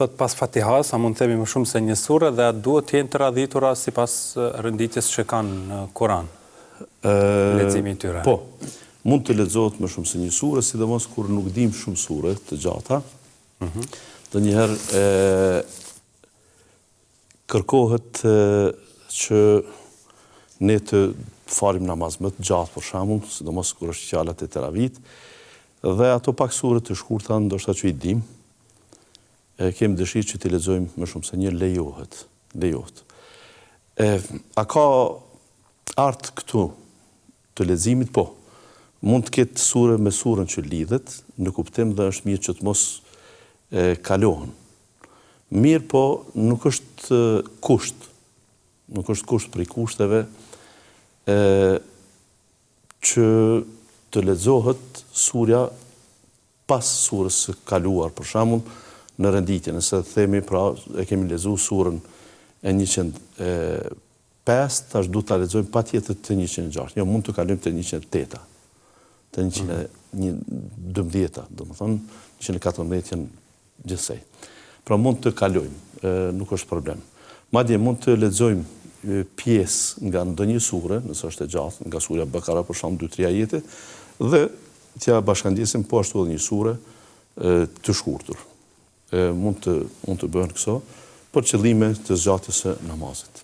Thot pas Fatihas, a mund të themi më shumë se një sure dhe duhet të jenë të radhitura sipas renditjes që kanë në Kur'an. Leximi i tyre. Po, mund të lexohet më shumë se një sure, sidomos kur nuk dim shumë sure të gjata. Ndonjëherë kërkohet që ne të farim namaz më të gjatë për shembull, sidomos kur është fjala e teravit, dhe ato pak sure të shkurta ndoshta që i dim, kemi dëshirë që t'i lexojmë më shumë se një lejohet. A ka art këtu të leximit? Po. Mund të ketë sure me surën që lidhet, në kuptim dhe është mirë që të mos kalohen. Mirë, po nuk është kusht. Nuk është kusht për i kushteve që të lexohet surja pas surës së kaluar, për shembull, në renditje. Nëse themi, pra, e kemi lexuar surën e 105, tash duhet ta lexojmë patjetër të 106. Jo, mund të kalojmë te 108, te 112, domethënë 114 janë gjithsej. Pra mund të kalojmë, nuk është problem. Madje mund të lexojmë pjesë nga ndonjë sure, nëse është e gjatë, nga surja Bekara për shembull 2-3 ajete, dhe t'ja bashkangjisim po ashtu edhe një sure të shkurtër. Mund të bëhen këso, për qëllime të zgjatjes së namazit.